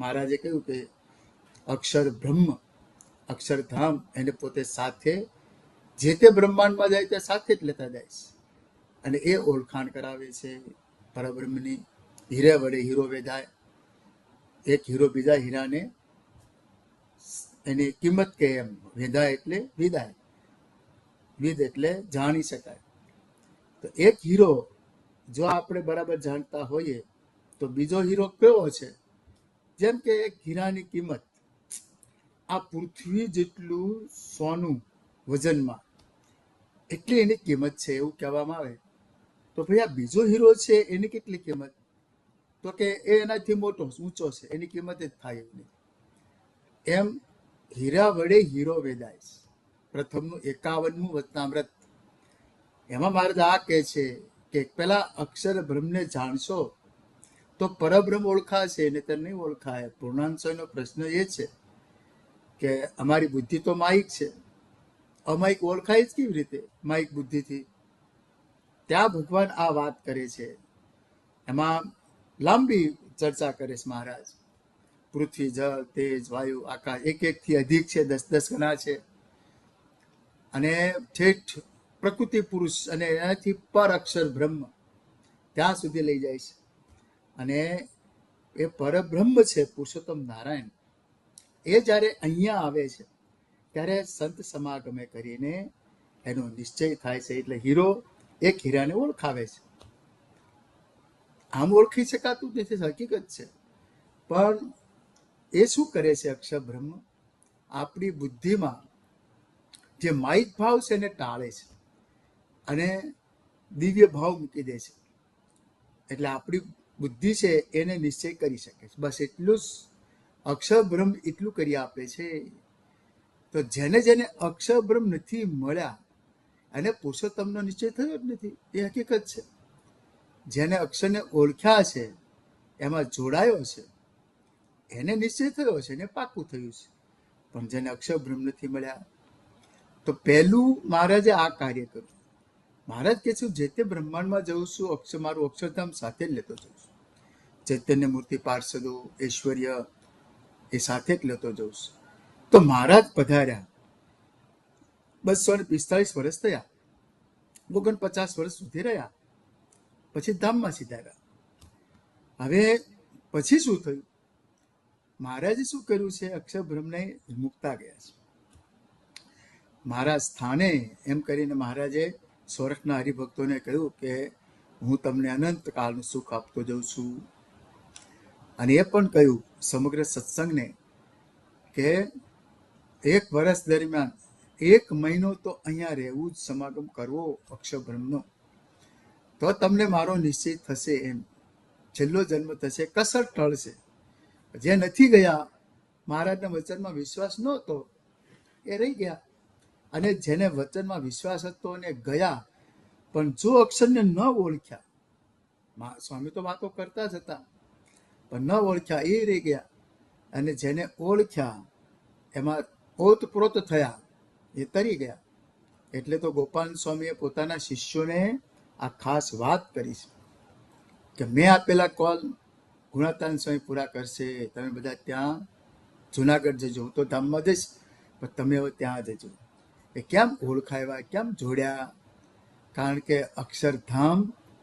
મહારાજે કહ્યું કે અક્ષર બ્રહ્મ, અક્ષરધામ એને પોતે સાથે જે તે બ્રહ્માંડમાં જાય તે સાથે જ લેતા જાય છે. અને એ ઓળખાણ કરાવે છે પરબ્રહ્મની. હીરા વડે હીરો વેધાય. એક હીરો બીજા હીરાને એની કિંમત કે એમ. વેધાય એટલે વિદાય, વિદ એટલે જાણી શકાય. તો એક હીરો જો આપણે બરાબર જાણતા હોઈએ તો બીજો હીરો કેવો છે? જેમ કે એક હીરાની કિંમત આ પૃથ્વી જેટલું સોનું વજનમાં, એટલી એની કિંમત છે એવું કહેવામાં આવે. તો ભાઈ આ બીજો હીરો છે એની કેટલી કિંમત? તો કે એ એનાથી મોટો ઊંચો છે, એની કિંમત જ થાય એવું નહીં. એમ હીરા વડે હીરો વેદાય. પ્રથમનું 51મું વચનામૃત. એમાં મહારાજ આ કહે છે કે પેલા અક્ષર બ્રહ્મને જાણશો તો પરબ્રહ્મ ઓળખાશે, ને તો નહીં ઓળખાય. પૂર્ણાંશનો પ્રશ્ન એ છે કે અમારી બુદ્ધિ તો માયિક છે, અમાયિક ઓળખાય જ કેવી રીતે માયિક બુદ્ધિથી? ત્યાં ભગવાન આ વાત કરે છે. એમાં લાંબી ચર્ચા કરે છે મહારાજ. પૃથ્વી, જળ, તેજ, વાયુ, આકાશ એક એકથી અધિક છે, 10-10 ગણા છે. અને ઠેઠ પ્રકૃતિ પુરુષ અને એનાથી પર અક્ષર બ્રહ્મ ત્યાં સુધી લઈ જાય છે. અને એ પરબ્રહ્મ છે પુરુષોત્તમ નારાયણ. એ જ્યારે અહીંયા આવે છે ત્યારે સંત સમાગમે કરીને એનો નિશ્ચય થાય છે. એટલે હીરો એક હીરાને ઓળખાવે છે. આમ ઓળખી શકાતું નથી, હકીકત છે. પણ એ શું કરે છે અક્ષર બ્રહ્મ? આપણી બુદ્ધિમાં જે માયિક ભાવ છે એને ટાળે છે અને દિવ્ય ભાવ મૂકી દે છે. એટલે આપણી બુદ્ધિ છે એને નિશ્ચય કરી શકે છે. બસ એટલું જ અક્ષર બ્રહ્મ એટલું કરી આપે છે. તો જેને જેને અક્ષર બ્રહ્મ નથી મળ્યા અને પુરુષોત્તમનો નિશ્ચય થયો જ નથી, એ હકીકત છે. જેને અક્ષરને ઓળખ્યા છે, એમાં જોડાયો છે, એને નિશ્ચય થયો છે, એને પાકું થયું છે. પણ જેને અક્ષર બ્રહ્મ નથી મળ્યા, તો પહેલું મહારાજે આ કાર્ય કર્યું. મહારાજ કે છે જે તે બ્રહ્માંડમાં જઉં છું, મારું અક્ષરધામ સાથે જ લેતો જઉં છું. ચૈતન્ય મૂર્તિ, પાર્ષદો, ઐશ્વર્ય એ સાથે જ લેતો જઉં છું. તો મહારાજ પધાર્યા, 245 વર્ષ થયા, 49 વર્ષ સુધી રહ્યા, પછી ધામમાં સીધા. હવે પછી શું થયું? મહારાજે શું કર્યું છે? અક્ષર બ્રહ્મને મુકતા ગયા છે. મારા સ્થાને એમ કરીને મહારાજે સોરઠના હરિભક્તોને કહ્યું કે હું તમને અનંત કાળનું સુખ આપતો જઉં છું. અને એ પણ કહ્યું સમગ્ર સત્સંગને કે 1 વર્ષ દરમિયાન 1 મહિનો તો અહીંયા રહેવું જ, સમાગમ કરવો અક્ષર બ્રહ્મનો, તો તમને મારો નિશ્ચય થશે. એમ છેલ્લો જન્મ થશે, કસર ટળશે. જે નથી ગયા, મહારાજના વચનમાં વિશ્વાસ નહોતો, એ રહી ગયા. અને જેને વચનમાં વિશ્વાસ હતો અને ગયા, પણ જો અક્ષરને ન ઓળખ્યા, સ્વામી તો વાતો કરતા જ હતા, પણ ન ઓળખ્યા, એ રહી ગયા. અને જેને ઓળખ્યા એમાં ઓતપ્રોત થયા, એ તરી ગયા. એટલે તો ગોપાલ સ્વામીએ પોતાના શિષ્યોને આ ખાસ વાત કરી છે કે મેં આપેલા કોલ ગુણાતાન સ્વામી પૂરા કરશે. તમે બધા ત્યાં જુનાગઢ જજો, હું તો ધામમાં જઈશ, પણ તમે હવે ત્યાં જજો. એ કેમ ઓળખાયા, કેમ જોડ્યા? કારણ કે અક્ષરધામ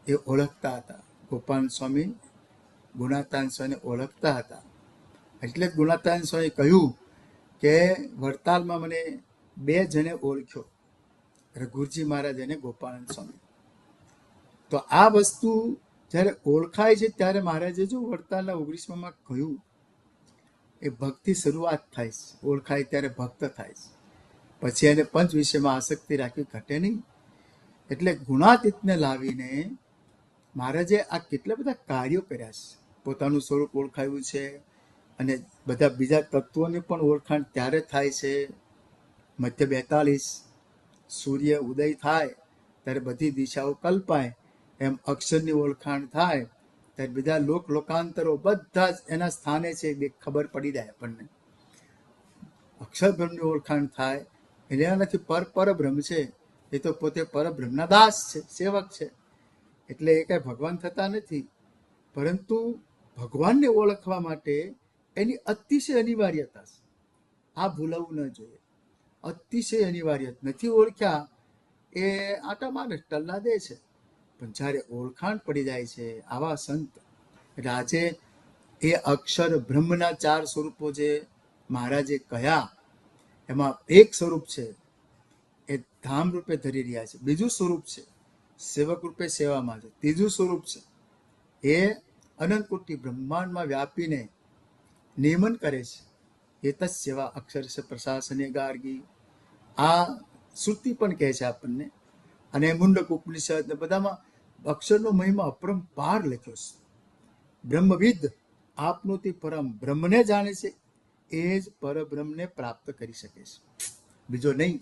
એ ઓળખતા હતા. ગોપાલ સ્વામી ગુણાતાન સ્વામીને ઓળખતા હતા. એટલે જ ગુણાતાન સ્વામી કહ્યું કે વડતાલમાં મને 2 જણે ઓળખ્યો, રઘુરજી મહારાજ અને ગોપાલ સ્વામી. તો આ વસ્તુ જ્યારે ઓળખાય છે ત્યારે મહારાજે જો વડતાલના 19માં કહ્યું, એ ભક્તિ શરૂઆત થાય છે. ઓળખાય ત્યારે ભક્ત થાય છે, પછી એને પંચ વિષયમાં આસક્તિ રાખવી ઘટે નહીં. એટલે ગુણાતીતને લાવીને મહારાજે આ કેટલા બધા કાર્યો કર્યા છે. પોતાનું સ્વરૂપ ઓળખાયું છે, અને બધા બીજા તત્વોની પણ ઓળખાણ ત્યારે થાય છે. મધ્ય 42 સૂર્ય ઉદય થાય ત્યારે બધી દિશાઓ કલ્પાય, એમ અક્ષરની ઓળખાણ થાય ત્યારે બધા લોકાંતરો બધા જ એના સ્થાને છે, ખબર પડી જાય આપણને. અક્ષર બ્રહ્મની ઓળખાણ થાય એટલે એનાથી પરબ્રહ્મ છે, એ તો પોતે પરબ્રહ્મના દાસ છે, સેવક છે. એટલે એ કઈ ભગવાન થતા નથી, પરંતુ ભગવાનને ઓળખવા માટે એની અતિશય અનિવાર્યતા છે. આ ભૂલવું ન જોઈએ. અતિશય અનિવાર્ય નથી ઓળખ્યા એ આટા મારે ટલ્લા દે છે, પણ જ્યારે ઓળખાણ પડી જાય છે આવા સંત એટલે આજે એ અક્ષર બ્રહ્મના 4 સ્વરૂપો જે મહારાજે કહ્યા એમાં એક સ્વરૂપ છે એ ધામ રૂપે ધરી રહ્યા છે, બીજું સ્વરૂપ છે સેવક રૂપે સેવામાં છે, ત્રીજું સ્વરૂપ છે એ અનંત કોટી બ્રહ્માંડમાં વ્યાપીને નિયમન કરે છે. એ તસ્સેવા અક્ષર છે પ્રશાસને ગાર્ગી. આ શ્રુતિ પણ કહે છે આપણને, અને મુંડક ઉપનિષદ ને બધામાં અક્ષરનો મહિમા અપરંપાર લખ્યો છે. બ્રહ્મવિદ આપનું તે પરમ બ્રહ્મને જાણે છે, એ જ પરબ્રહ્મને પ્રાપ્ત કરી શકે છે, બીજો નહીં.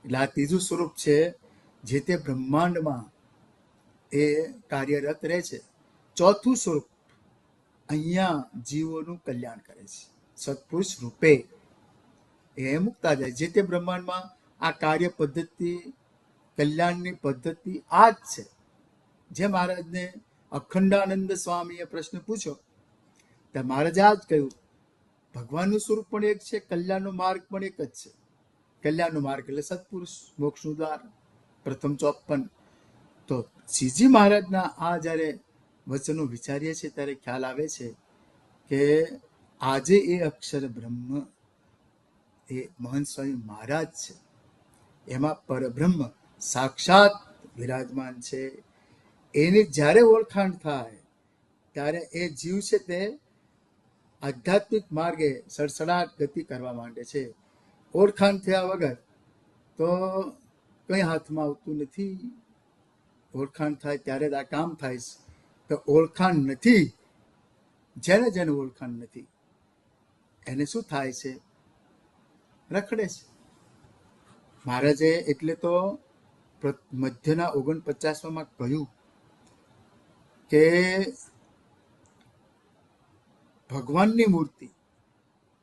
એટલે આ ત્રીજું સ્વરૂપ છે જે તે બ્રહ્માંડમાં એ કાર્યરત રહે છે. ચોથું સ્વરૂપ અહીંયા જીવોનું કલ્યાણ કરે છે સત્પુરુષ રૂપે. એ મુકતા જાય જે તે બ્રહ્માંડમાં આ કાર્ય પદ્ધતિ, કલ્યાણની પદ્ધતિ આ જ છે. જે મહારાજને અખંડાનંદ સ્વામીએ પ્રશ્ન પૂછ્યો ત્યાં મહારાજે આ જ કહ્યું, ભગવાનનું સ્વરૂપ પણ એક છે, કલ્યાણનો માર્ગ પણ એક જ છે. કલ્યાણનો માર્ગ એટલે સત્પુરુષ, મોક્ષનું દ્વાર, પ્રથમ 54. તો શ્રીજી મહારાજના આ જ્યારે વચનો વિચારીએ છીએ ત્યારે ખ્યાલ આવે છે કે આજે એ અક્ષર બ્રહ્મ એ મહંત સ્વામી મહારાજ છે, એમાં પરબ્રહ્મ સાક્ષાત વિરાજમાન છે. એની જ્યારે ઓળખાણ થાય ત્યારે એ જીવ છે તે આધ્યાત્મિક માર્ગે સડસડાટ ગતિ કરવા માંડે છે. ઓળખાણ થયા વગર તો કંઈ હાથમાં આવતું નથી. ઓળખાણ થાય ત્યારે જ આ કામ થાય છે. તો ઓળખાણ નથી, જેને જેને ઓળખાણ નથી એને શું થાય છે? રખડે છે. મહારાજે એટલે તો મધ્યના 49માં કહ્યું કે ભગવાનની મૂર્તિ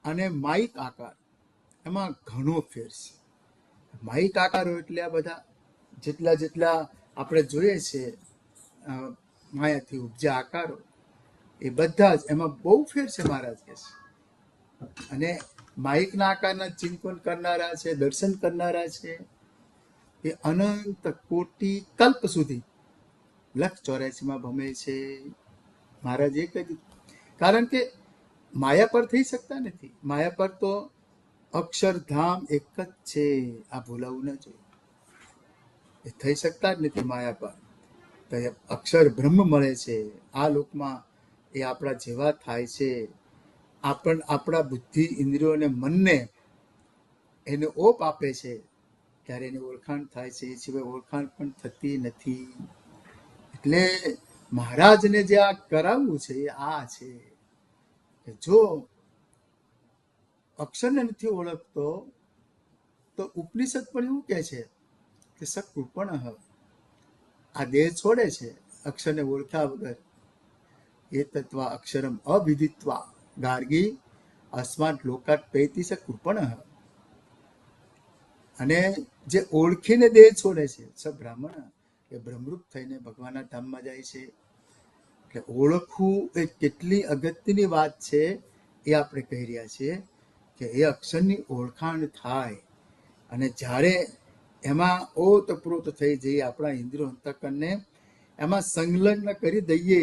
અને માઇક આકાર એમાં ઘણો ફેર છે. માઇક આકારો એટલે આ બધા જેટલા આપણે જોઈએ છે માયાથી ઉપજ્યા આકારો, એ બધા જ એમાં બહુ ફેર છે મહારાજ કહે છે. અને માઇકના આકારના ચિંતન કરનારા છે, દર્શન કરનારા છે, એ અનંત કોટી કલ્પ સુધી 184 ભમે છે. મહારાજે કહી દીધું, કારણ કે માયા પર થઈ શકતા નથી. માયા પર તો અક્ષરધામ એક જ છે, આ ભૂલાવું ન જોઈએ. એ થઈ શકતા જ નથી માયા પર. તો અક્ષર બ્રહ્મ મળે છે આ લોકમાં, એ આપણા જેવા થાય છે. આપણા બુદ્ધિ ઇન્દ્રિયોને મનને એને ઓપ આપે છે ત્યારે એની ઓળખાણ થાય છે, એ સિવાય ઓળખાણ પણ થતી નથી. એટલે મહારાજને જે આ કરાવવું છે એ આ છે કે જો અક્ષરને નથી ઓળખતો તો ઉપનિષદ પણ એવું કહે છે કે સકૃપણ આ દેહ છોડે છે અક્ષરને ઓળખ્યા વગર. એ તત્વ અક્ષરમ અવિદિત્વા ગાર્ગી અસ્માત લોકાત પૈતી સકૃપણ. અને જે ઓળખીને દેહ છોડે છે સબ બ્રાહ્મણ એ બ્રહ્મરૂપ થઈને ભગવાનના ધામમાં જાય છે. એટલે ઓળખવું એ કેટલી અગત્યની વાત છે એ આપણે કહી રહ્યા છીએ કે એ અક્ષરની ઓળખાણ થાય અને જ્યારે એમાં ઓતપ્રોત થઈ જઈએ, આપણા ઇન્દ્રિયો અંતઃકરણને એમાં સંલગ્ન કરી દઈએ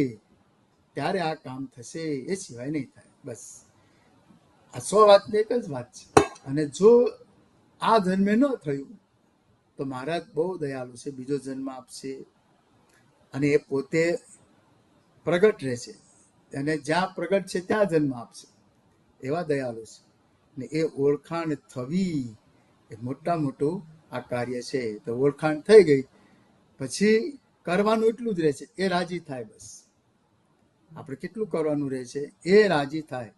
ત્યારે આ કામ થશે, એ સિવાય નહીં થાય. બસ આ 100 વાતની એક જ વાત છે. અને જો આ જન્મે ન થયું તો મહારાજ બહુ દયાળુ છે, બીજો જન્મ આપશે અને એ પોતે પ્રગટ રહેશે અને જ્યાં પ્રગટ છે ત્યાં જન્મ આપશે, એવા દયાળુ છે. ને એ ઓળખાણ થવી એ મોટા મોટું આ કાર્ય છે. તો ઓળખાણ થઈ ગઈ પછી કરવાનું એટલું જ રહે છે, એ રાજી થાય. બસ આપણે કેટલું કરવાનું રહે છે? એ રાજી થાય.